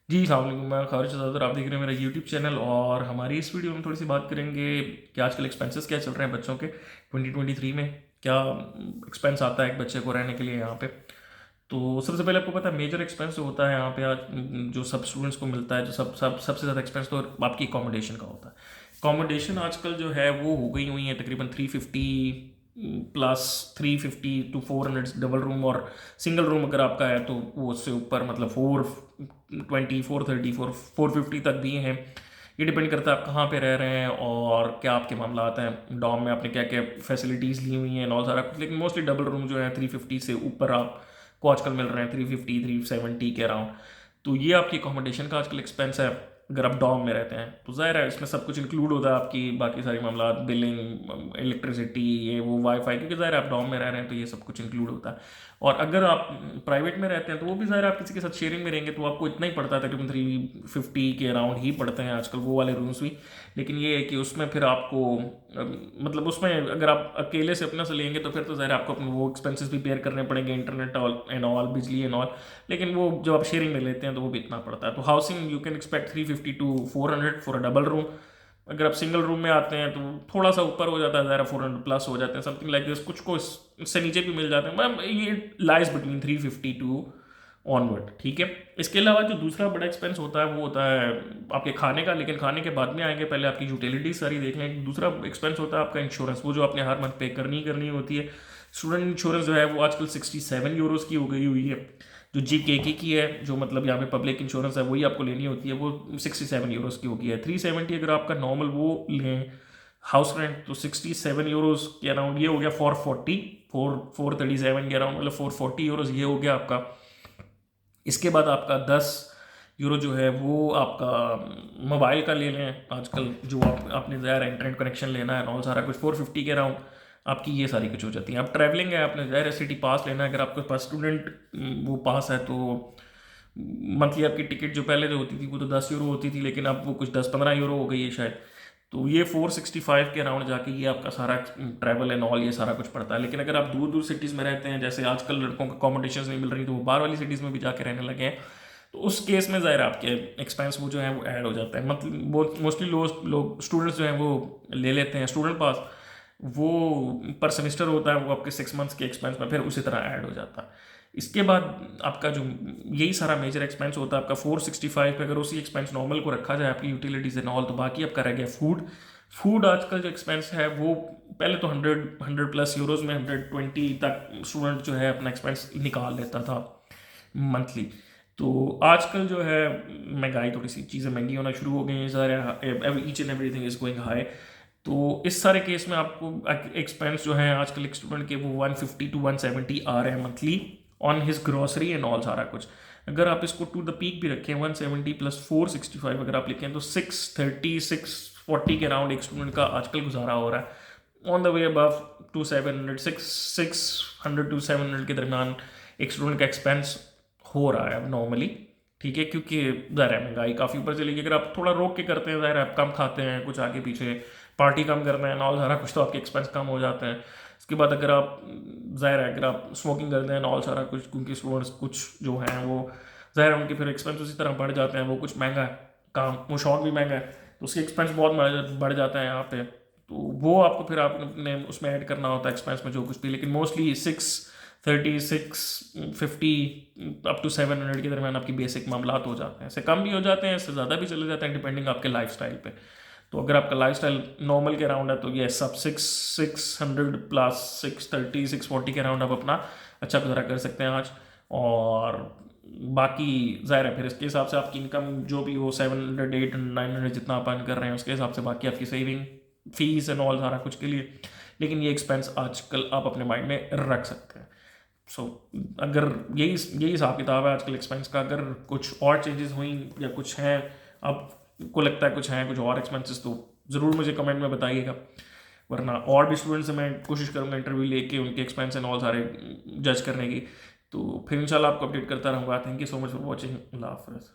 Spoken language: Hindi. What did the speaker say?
जी, अस्सलाम वालेकुम। मैं खारिज ज़ादर, आप देख रहे हैं मेरा यूट्यूब चैनल। और हमारी इस वीडियो में थोड़ी सी बात करेंगे कि आजकल एक्सपेंसेस क्या चल रहे हैं बच्चों के 2023 में। क्या एक्सपेंस आता है एक बच्चे को रहने के लिए यहाँ पे। तो सबसे पहले आपको पता है मेजर एक्सपेंस जो होता है यहाँ पे आज जो सब स्टूडेंट्स को मिलता है, जो सबसे ज़्यादा एक्सपेंस तो आपकी अकोमोडेशन का होता है। अकोमोडेशन आजकल जो है वो हो गई हुई है तकरीबन 350 प्लस, 350 to 400 डबल रूम, और सिंगल रूम अगर आपका है तो वो उससे ऊपर मतलब 420 430 450 तक भी हैं। ये डिपेंड करता है आप कहाँ पे रह रहे हैं और क्या आपके मामला आते हैं, डॉम में आपने क्या क्या फैसिलिटीज़ ली हुई हैं और सारा कुछ। लेकिन मोस्टली डबल रूम जो है 350 से ऊपर आपको आजकल मिल रहे हैं, 350 370 के अराउंड। तो ये आपकी अकोमोडेशन का आजकल एक्सपेंस है। अगर आप डॉम में रहते हैं तो ज़ाहिर है इसमें सब कुछ इंक्लूड होता है, आपकी बाकी सारी मामला, बिलिंग, इलेक्ट्रिसिटी, ये वो, वाईफाई, क्योंकि ज़ाहिर है आप डॉम में रह रहे हैं तो ये सब कुछ इंक्लूड होता है। और अगर आप प्राइवेट में रहते हैं तो वो भी ज़ाहिर है आप किसी के साथ शेयरिंग में रहेंगे तो आपको इतना ही पड़ता है, तकरीबन 350 के अराउंड ही पड़ते हैं आजकल वो वाले रूम्स भी। लेकिन ये है कि उसमें फिर आपको मतलब उसमें अगर आप अकेले से अपना से लेंगे तो फिर तो ज़ाहिर है आपको अपने वो एक्सपेंसेस भी पेयर करने पड़ेंगे, इंटरनेट ऑल एंड ऑल, बिजली एंड ऑल। लेकिन वो जब आप शेयरिंग में लेते हैं तो वो भी इतना पड़ता है। तो housing you can expect 350 to 400 for a double room. अगर आप सिंगल रूम में आते हैं तो थोड़ा सा ऊपर हो जाता है, ज़रा 400 प्लस हो जाते हैं, समथिंग लाइक दिस। कुछ को इससे नीचे भी मिल जाते हैं, मैम ये लाइज बिटवीन 350 टू ऑनवर्ड, ठीक है। इसके अलावा जो दूसरा बड़ा एक्सपेंस होता है वो होता है आपके खाने का, लेकिन खाने के बाद में आएंगे, पहले आपकी यूटिलिटीज सारी देख लें। दूसरा एक्सपेंस होता है आपका इंश्योरेंस, वो जो आपने हर मंथ पे करनी करनी होती है। स्टूडेंट इंश्योरेंस जो है वो आजकल 67 यूरोज़ की हो गई हुई है। जो GKK की है, जो मतलब यहाँ पे पब्लिक इंश्योरेंस है, वही आपको लेनी होती है, वो 67 यूरोज़ की होगी है। 370 अगर आपका नॉर्मल वो लें हाउस रेंट तो 67 यूरोज़ के अराउंड ये हो गया। 437 के अराउंड, मतलब 440 यूरोज़ ये हो गया आपका। इसके बाद आपका 10 यूरो जो है वो आपका मोबाइल का ले लें आजकल, जो आपने ज़ाहिर है इंटरनेट कनेक्शन लेना है और सारा कुछ 450 के अराउंड आपकी ये सारी कुछ हो जाती है। अब ट्रैवलिंग है, आपने ज़ाहिर है सिटी पास लेना है, अगर आपके पास स्टूडेंट वो पास है तो मंथली आपकी टिकट जो पहले जो होती थी वो तो 10 यूरो होती थी, लेकिन अब वो कुछ 10-15 यूरो हो गई है शायद। तो ये 465 के अराउंड जाके ये आपका सारा ट्रैवल एंड ऑल ये सारा कुछ पड़ता है। लेकिन अगर आप दूर दूर सिटीज़ में रहते हैं, जैसे आजकल लड़कों को अकोमोडेशन नहीं मिल रही तो वो बाहर वाली सिटीज़ में भी जाके रहने लगे हैं, तो उस केस में ज़ाहिर आपके एक्सपेंस वो जो है वो ऐड हो जाता है। मतलब वो मोस्टली लोग स्टूडेंट्स जो हैं वो ले लेते हैं स्टूडेंट पास, वो पर सेमिस्टर होता है, वो आपके 6 मंथ्स के एक्सपेंस में फिर उसी तरह ऐड हो जाता है। इसके बाद आपका जो यही सारा मेजर एक्सपेंस होता है आपका 465 पे, अगर उसी एक्सपेंस नॉर्मल को रखा जाए आपकी यूटिलिटीज एंड ऑल, तो बाकी आपका रह गया फूड। फूड आजकल जो एक्सपेंस है वो पहले तो 100 प्लस यूरोज़ में 120 तक स्टूडेंट जो है अपना एक्सपेंस निकाल लेता था मंथली। तो आजकल जो है महंगाई, थोड़ी सी चीज़ें महंगी होना शुरू हो गई हैं, सारे each and everything is going high. तो इस सारे केस में आपको एक्सपेंस जो है आजकल एक स्टूडेंट के वो 150 to 170 आ रहे हैं monthly on his grocery and all सारा कुछ। अगर आप इसको टू द पीक भी रखें 170 प्लस 465 अगर आप लिखें तो 630 640 के अराउंड एक स्टूडेंट का आजकल गुजारा हो रहा है। On the way above to 700 600 to 700 के दरमियान एक स्टूडेंट का एक्सपेंस हो रहा है अब नॉर्मली, ठीक है। क्योंकि ज़ाहिर है महंगाई काफ़ी ऊपर चली गई। अगर आप थोड़ा रोक के करते हैं, ज़ाहिर है आप कम खाते हैं, कुछ आगे पीछे पार्टी कम करते हैं और सारा कुछ, तो आपके एक्सपेंस कम हो जाते हैं। इसके बाद अगर आप ज़ाहिर है अगर आप स्मोकिंग करते हैं और सारा कुछ, क्योंकि स्टूडेंट्स कुछ जो हैं वो ज़ाहिर है उनके फिर एक्सपेंस उसी तरह बढ़ जाते हैं। वो कुछ महंगा है काम, वो शौक भी महंगा है, तो उसके एक्सपेंस बहुत बढ़ जाता है यहाँ पे। तो वो आपको फिर आपने उसमें ऐड करना होता है एक्सपेंस में जो कुछ भी। लेकिन मोस्टली 630 650 अप टू 700 के दरमियान आपकी बेसिक मामलात हो जाते हैं। इससे कम भी हो जाते हैं, इससे ज़्यादा भी चले जाते हैं, डिपेंडिंग आपके लाइफ स्टाइल पे। तो अगर आपका लाइफ स्टाइल नॉर्मल के अराउंड है तो ये सब 600 प्लस 630 640 के अराउंड आप अपना अच्छा गुजारा कर सकते हैं आज। और बाकी ज़ाहिर है फिर इसके हिसाब से आपकी इनकम जो भी हो 700 800 900 जितना आप अर्न कर रहे हैं उसके हिसाब से बाकी आपकी सेविंग, फीस एंड ऑल सारा कुछ के लिए। लेकिन ये एक्सपेंस आजकल आप अपने माइंड में रख सकते हैं। सो अगर यही यही हिसाब किताब है आजकल एक्सपेंस का। अगर कुछ और चेंजेस हुई या कुछ हैं आपको लगता है कुछ हैं कुछ और एक्सपेंसेस, तो ज़रूर मुझे कमेंट में बताइएगा। वरना और भी स्टूडेंट्स से मैं कोशिश करूँगा इंटरव्यू लेके उनके एक्सपेंस एंड ऑल सारे जज करने की। तो फिर इंशाल्लाह आपको अपडेट करता रहूँगा। Thank you so much for watching. अल्लाह हाफ़िज़।